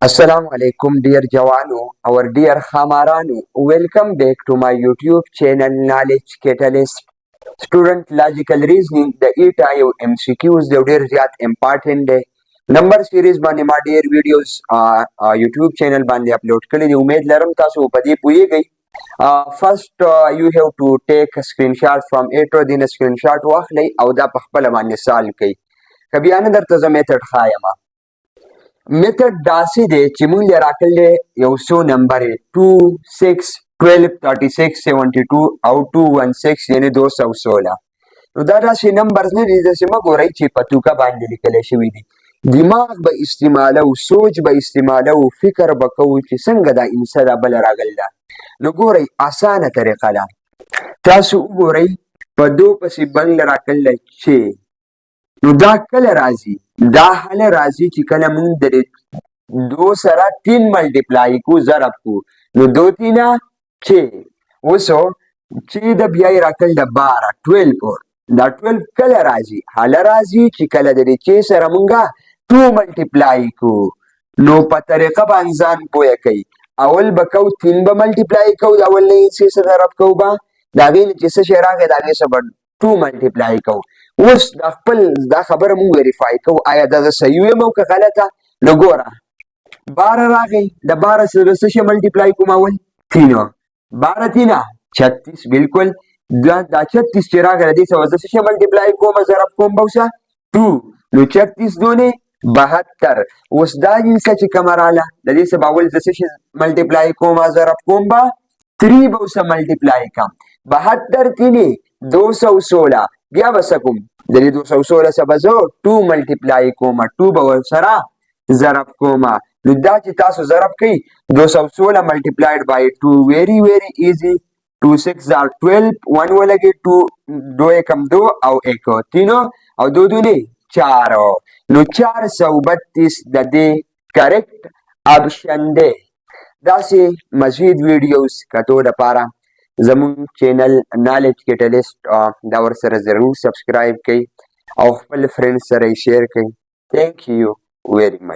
Assalamu alaikum dear Jawanu, our dear Khamaranu. Welcome back to my YouTube channel Knowledge Catalyst. Student Logical Reasoning, the ETIU MCQs, the dear Jat important day. Number series bane ma dear videos YouTube channel bane upload kali di umed laram tasu padi puye gai. First you have to take a screenshot from it or then a screenshot واخلي او دا پخپل باندې سال کوي. کبي انا درته زه میتھډ خایما. میتھډ داسې دی چې مونږ یې راکړل یو څو نمبر 2 6 12 36 72 او 216 یعنی 216 نو دا داسې نمبرز نه دي چې ما ګورئ چې په توکه باندې لیکلی شوي دي. دماغ به استعمالو، سوچ به استعمالو، فکر به کوو چې څنګه دا انسه دا بله راغلی ده. نو ګورئ اسانه طریقه ده. تاسو وګورئ په 2 پسې بل راکړلی چې نو دا کله راځي؟ دا هله راځي چې کله مونږ د 2 سره 3 ملټیپلای کو ضرب کو نو 2 تینا 6 اوسو چې د بیا یې راکړل د 12 12 دا 12 کله راځي؟ هله راځي چې کله د 6 سره مونږه 2 ملټیپلای کو نو په طریقه باندې ځان پوهه کوي. اول به کو 3 به ملټیپلای کو د اول نه 6 سره ضرب کو به د هغې نه چې څه شی راغی د هغې سره به 2 ملټیپلای کو. اوس د خپل دا خبره مونږ ویریفای کوو آیا دا زه صحیح وایم او که غلطه. نو ګوره 12 راغی د 12 سره څه شی ملټیپلای کوم اول 3 12 تینا 36 بالکل دا 36 چې راغی د دې سره زه څه شی ملټیپلای کوم ضرب کوم به اوسه 2 نو 36 دونه 72. اوس دا جنسه چې کومه راغله د دې سره به اول زه څه شی ملټیپلای کوم ضرب کوم به 3 به اوسه ملټیپلای کوم 72 تینې 216 بیا به څه کوم د دې 216 سره به زه 2 ملټیپلای کوم 2 به ورسره ضرب کوم. نو دا چې تاسو ضرب کوئ 216 ملټیپلایډ بای 2 ویری ویری ایزی 2 6 are 12 1 ولګي 2 2 Ekam 2 او 1 3 او 2 دونې 4 نو 432 د دې کریکټ آپشن دی. داسې مزید ویډیوز کتو دپاره زمون چینل نالج کیټلیسټ دا ورسره ضرور سبسکرایب کړئ او خپل فرینډ سره یې شیر کړئ. تھینک یو ویری مچ.